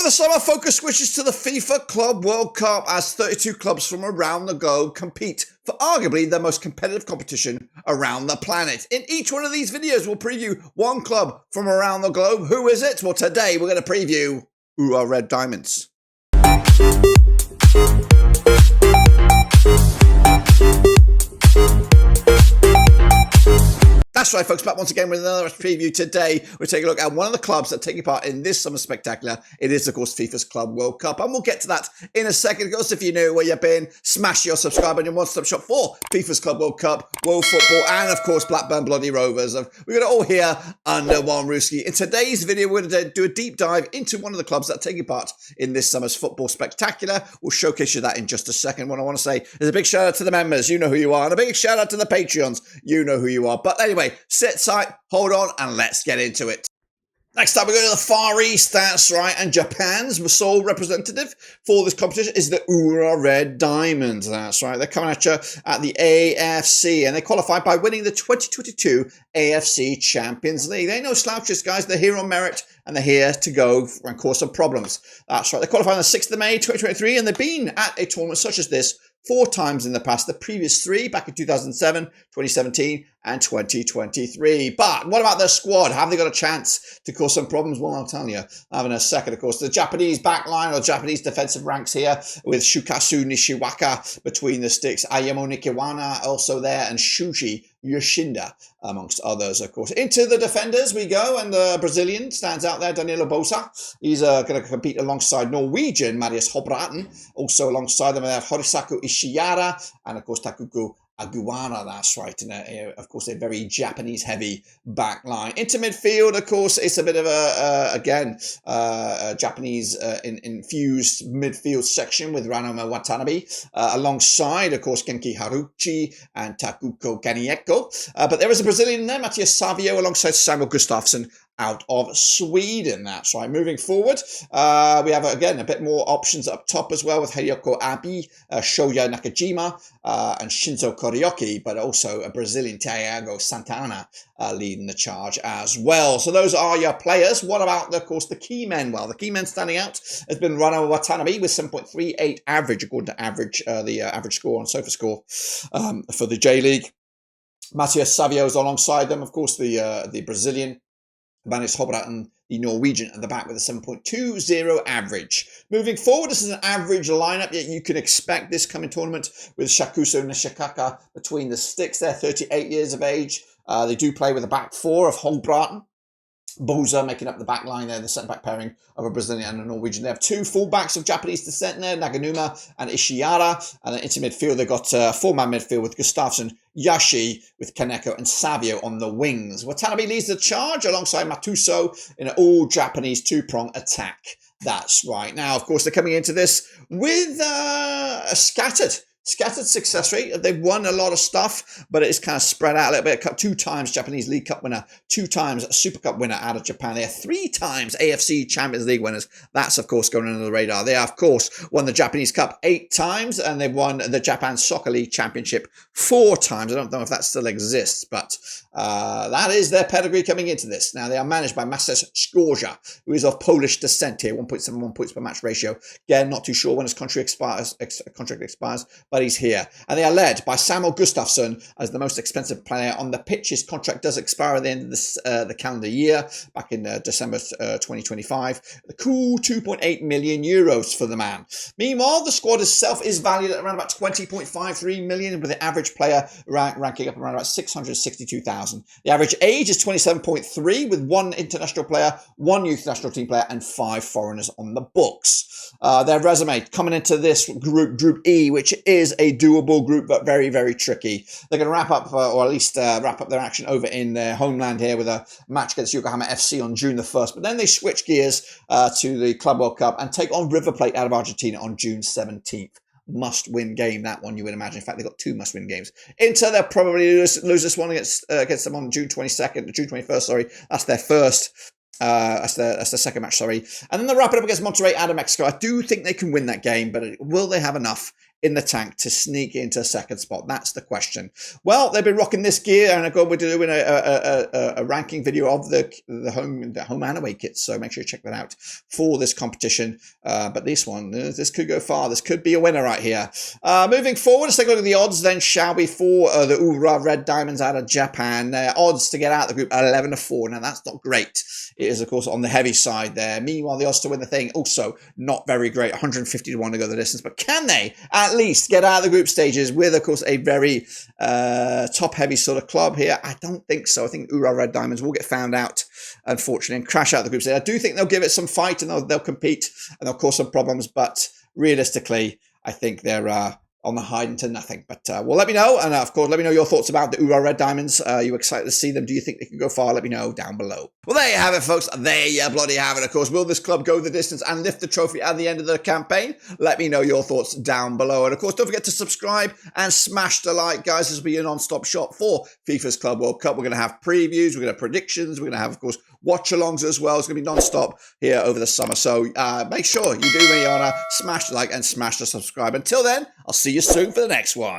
the summer, focus switches to the FIFA Club World Cup as 32 clubs from around the globe compete for arguably the most competitive competition around the planet. In each one of these videos, we'll preview one club from around the globe. Who is it? Well, today we're going to preview Urawa Red Diamonds. That's right, folks, back once again with another preview. Today, we're taking a look at one of the clubs that are taking part in this summer spectacular. It is, of course, FIFA's Club World Cup, and we'll get to that in a second. Of course, if you know where you've been, smash your subscribe button, your one-stop shop for FIFA's Club World Cup, World Football, and, of course, Blackburn Bloody Rovers. We've got it all here under one rooski. In today's video, we're going to do a deep dive into one of the clubs that are taking part in this summer's football spectacular. We'll showcase you that in just a second. What I want to say is a big shout-out to the members. You know who you are. And a big shout-out to the Patreons. You know who you are. But anyway, sit tight. Hold on, and let's get into it. Next up, we go to the Far East, that's right, and Japan's sole representative for this competition is the Urawa Red Diamonds, that's right. They're coming at you at the AFC, and they qualified by winning the 2022 AFC Champions League. They ain't no slouches, guys. They're here on merit, and they're here to go and cause some problems. That's right. They qualified on the 6th of May, 2023, and they've been at a tournament such as this 4 times in the past, the previous 3 back in 2007, 2017 and 2023. But what about their squad? Have they got a chance to cause some problems? Well, I'll tell you in a second. Of course, the Japanese backline or Japanese defensive ranks here with Shukasu Nishiwaka between the sticks, Ayamo Nikiwana also there, and Shuji Yoshinda, amongst others, of course. Into the defenders we go, and the Brazilian stands out there, Danilo Bosa. He's going to compete alongside Norwegian Marius Hobraten. Also alongside them, we have Horisaku Ishihara, and of course Takuko Aguara, that's right, and of course a very Japanese-heavy back line. Into midfield, of course, it's a bit of a Japanese infused midfield section with Ranoma Watanabe, alongside, of course, Genki Haruchi and Takuko Kanieko. But there is a Brazilian in there, Matias Savio, alongside Samuel Gustafsson, out of Sweden. That's right. Moving forward, we have, again, a bit more options up top as well with Hayoko Abi, Shoya Nakajima, and Shinzo Koryoki, but also a Brazilian, Thiago Santana, leading the charge as well. So those are your players. What about, of course, the key men? Well, the key men standing out has been Rano Watanabe with 7.38 average, according to average, the average score on SofaScore for the J-League. Matias Savio is alongside them, of course, the Brazilian. Marius Hobraten, the Norwegian, at the back with a 7.20 average. Moving forward, this is an average lineup, yet you can expect this coming tournament with Shakuso Nishikaka between the sticks. They're 38 years of age. They do play with a back 4 of Hobraten. Boza making up the back line there, the centre-back pairing of a Brazilian and a Norwegian. They have 2 full-backs of Japanese descent there, Naganuma and Ishihara. And then into midfield, they've got a 4-man midfield with Gustafsson, Yashi, with Kaneko and Savio on the wings. Watanabe leads the charge alongside Matuso in an all-Japanese 2-prong attack. That's right. Now, of course, they're coming into this with a scattered success rate. They've won a lot of stuff, but it's kind of spread out a little bit. 2 times Japanese League Cup winner, 2 times Super Cup winner out of Japan. They are 3 times AFC Champions League winners. That's, of course, going under the radar. They, of course, won the Japanese Cup 8 times, and they've won the Japan Soccer League Championship 4 times. I don't know if that still exists, but that is their pedigree coming into this. Now, they are managed by Maciej Skorza, who is of Polish descent here, 1.71 points per match ratio. Again, not too sure when his contract expires, but he's here. And they are led by Samuel Gustafsson as the most expensive player on the pitch. His contract does expire at the end of this, the calendar year, back in December 2025. The cool 2.8 million euros for the man. Meanwhile, the squad itself is valued at around about 20.53 million, with the average player ranking up around about 662,000. The average age is 27.3, with 1 international player, 1 youth national team player, and 5 foreigners on the books. Their resume coming into this Group E, which is a doable group, but very, very tricky. They're going to wrap up, or at least wrap up their action over in their homeland here with a match against Yokohama FC on June the 1st. But then they switch gears to the Club World Cup and take on River Plate out of Argentina on June 17th. Must-win game, that one, you would imagine. In fact, they've got 2 must-win games. Inter, they'll probably lose this one against them on June 21st, sorry. That's their first. That's the second match, sorry. And then they'll wrap it up against Monterrey out of Mexico. I do think they can win that game, but will they have enough in the tank to sneak into a second spot? That's the question. Well, they've been rocking this gear, and we're doing a ranking video of the home and away kits, so make sure you check that out for this competition. But this one, this could go far. This could be a winner right here. Moving forward, let's take a look at the odds then, shall we, for the Urawa Red Diamonds out of Japan. Odds to get out of the group 11-4. Now, that's not great. It is, of course, on the heavy side there. Meanwhile, the odds to win the thing, also not very great. 150 to 1 to go the distance. But can they at least get out of the group stages with, of course, a very top-heavy sort of club here? I don't think so. I think Urawa Red Diamonds will get found out, unfortunately, and crash out the group stage. I do think they'll give it some fight, and they'll compete, and they'll cause some problems. But realistically, I think they're on the hide into nothing. But well, let me know. And of course, let me know your thoughts about the Urawa Red Diamonds. You excited to see them? Do you think they can go far? Let me know down below. Well, there you have it, folks. There you bloody have it. Of course, will this club go the distance and lift the trophy at the end of the campaign? Let me know your thoughts down below. And of course, don't forget to subscribe and smash the like, guys. This will be a non-stop shop for FIFA's Club World Cup. We're going to have previews. We're going to have predictions. We're going to have, of course, watch-alongs as well. It's going to be non-stop here over the summer. So make sure you do me the honor, smash the like and smash the subscribe. Until then, I'll see you soon for the next one.